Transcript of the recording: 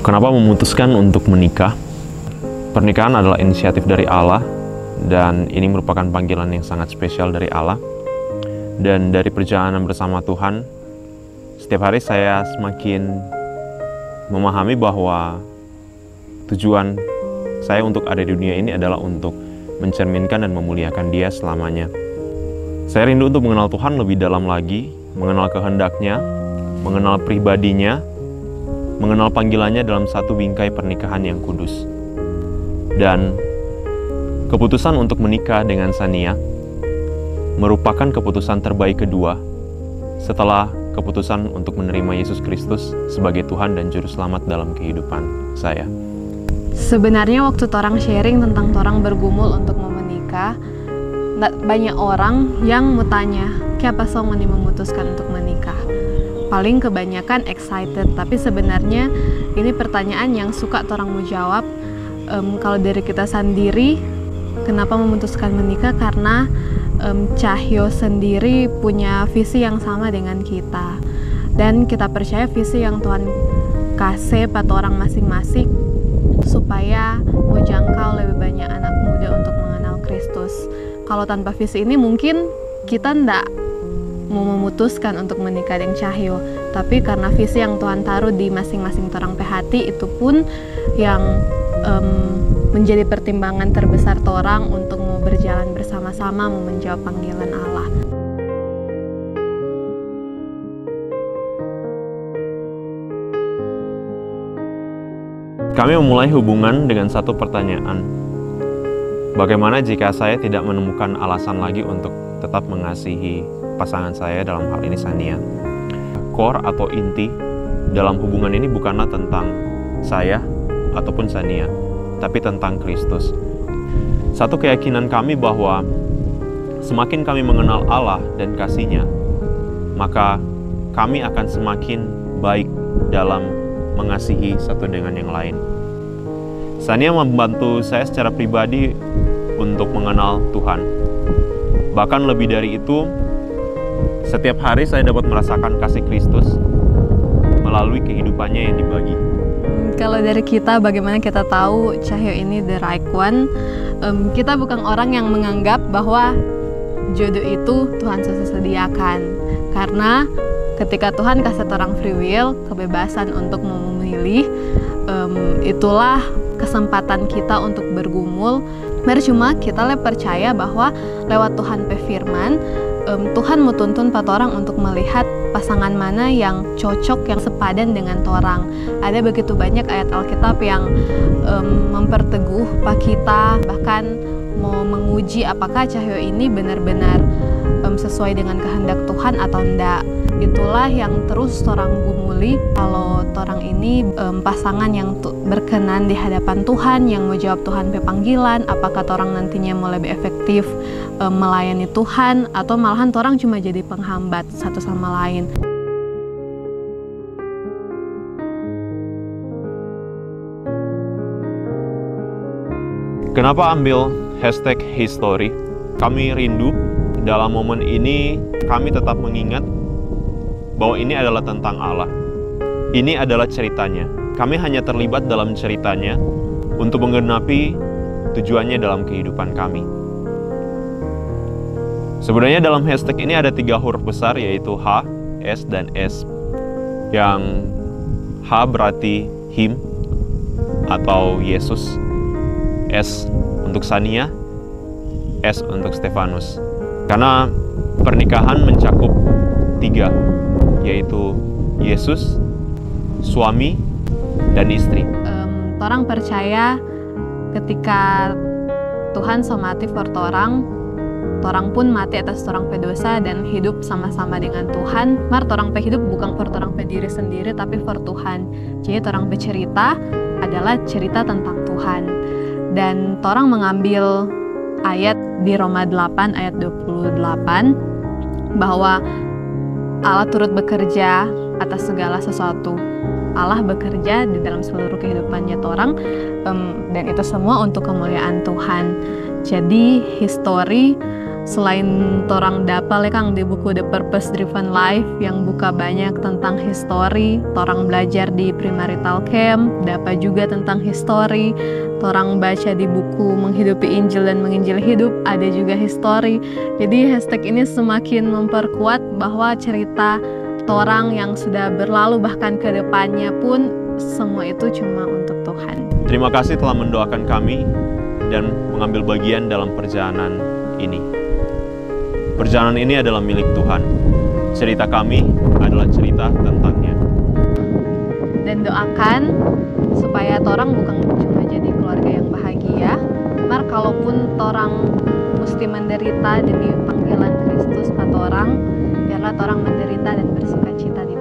Kenapa memutuskan untuk menikah? Pernikahan adalah inisiatif dari Allah, dan ini merupakan panggilan yang sangat spesial dari Allah. Dan dari perjalanan bersama Tuhan, setiap hari saya semakin memahami bahwa tujuan saya untuk ada di dunia ini adalah untuk mencerminkan dan memuliakan Dia selamanya. Saya rindu untuk mengenal Tuhan lebih dalam lagi, mengenal kehendak-Nya, mengenal pribadinya, mengenal panggilannya dalam satu bingkai pernikahan yang kudus. Dan keputusan untuk menikah dengan Sania merupakan keputusan terbaik kedua setelah keputusan untuk menerima Yesus Kristus sebagai Tuhan dan Juru Selamat dalam kehidupan saya. Sebenarnya waktu torang sharing tentang torang bergumul untuk mau menikah, banyak orang yang mau tanya, kenapa song memutuskan untuk menikah? Paling kebanyakan excited, tapi sebenarnya ini pertanyaan yang suka torang mau jawab. Kalau dari kita sendiri, kenapa memutuskan menikah? Karena Cahyo sendiri punya visi yang sama dengan kita, dan kita percaya visi yang Tuhan kasih pada orang masing-masing supaya mau jangkau lebih banyak anak muda untuk mengenal Kristus. Kalau tanpa visi ini mungkin kita ndak mau memutuskan untuk menikah dengan Cahyo, tapi karena visi yang Tuhan taruh di masing-masing orang hati, itu pun yang menjadi pertimbangan terbesar torang untuk mau berjalan bersama-sama mau menjawab panggilan Allah. Kami memulai hubungan dengan satu pertanyaan. Bagaimana jika saya tidak menemukan alasan lagi untuk tetap mengasihi pasangan saya, dalam hal ini Sania? Core atau inti dalam hubungan ini bukanlah tentang saya ataupun Sania, tapi tentang Kristus. Satu keyakinan kami bahwa semakin kami mengenal Allah dan kasih-Nya, maka kami akan semakin baik dalam mengasihi satu dengan yang lain. Sania membantu saya secara pribadi untuk mengenal Tuhan. Bahkan lebih dari itu, setiap hari saya dapat merasakan kasih Kristus melalui kehidupannya yang dibagi. Kalau dari kita, bagaimana kita tahu Cahyo ini the right one? Kita bukan orang yang menganggap bahwa jodoh itu Tuhan sudah sediakan. Karena ketika Tuhan kasih orang free will, kebebasan untuk memilih, itulah kesempatan kita untuk bergumul. Cuma kita percaya bahwa lewat Tuhan firman, Tuhan mau tuntun orang untuk melihat pasangan mana yang cocok, yang sepadan dengan torang. Ada begitu banyak ayat Alkitab yang memperteguh kita, bahkan mau menguji apakah Cahyo ini benar-benar sesuai dengan kehendak Tuhan atau enggak. Itulah yang terus torang gumuli, kalau torang ini pasangan yang berkenan di hadapan Tuhan, yang mau jawab Tuhan pe panggilan, apakah torang nantinya mau lebih efektif melayani Tuhan, atau malahan torang cuma jadi penghambat satu sama lain. Kenapa ambil #history? Kami rindu dalam momen ini kami tetap mengingat bahwa ini adalah tentang Allah. Ini adalah ceritanya. Kami hanya terlibat dalam ceritanya untuk menggenapi tujuannya dalam kehidupan kami. Sebenarnya dalam hashtag ini ada 3 huruf besar, yaitu H, S, dan S. Yang H berarti Him atau Yesus, S untuk Sania, S untuk Stefanus. Karena pernikahan mencakup 3, yaitu Yesus, suami, dan istri. Torang percaya ketika Tuhan so mati for torang pun mati atas torang pe dosa dan hidup sama-sama dengan Tuhan. Torang pe hidup bukan for torang pe diri sendiri, tapi for Tuhan. Jadi torang pe cerita adalah cerita tentang Tuhan. Dan torang mengambil ayat di Roma 8 ayat 28 bahwa Allah turut bekerja atas segala sesuatu. Allah bekerja di dalam seluruh kehidupannya orang, dan itu semua untuk kemuliaan Tuhan. Jadi history Selain torang dapal ya Kang di buku The Purpose Driven Life yang buka banyak tentang histori, torang belajar di premarital camp, dapat juga tentang histori, torang baca di buku Menghidupi Injil dan Menginjil Hidup, ada juga histori. Jadi hashtag ini semakin memperkuat bahwa cerita torang yang sudah berlalu bahkan ke depannya pun semua itu cuma untuk Tuhan. Terima kasih telah mendoakan kami dan mengambil bagian dalam perjalanan ini. Perjalanan ini adalah milik Tuhan. Cerita kami adalah cerita tentangnya. Dan doakan supaya torang bukan cuma jadi keluarga yang bahagia, mar kalaupun torang mesti menderita demi panggilan Kristus pada orang, biarlah torang menderita dan bersukacita di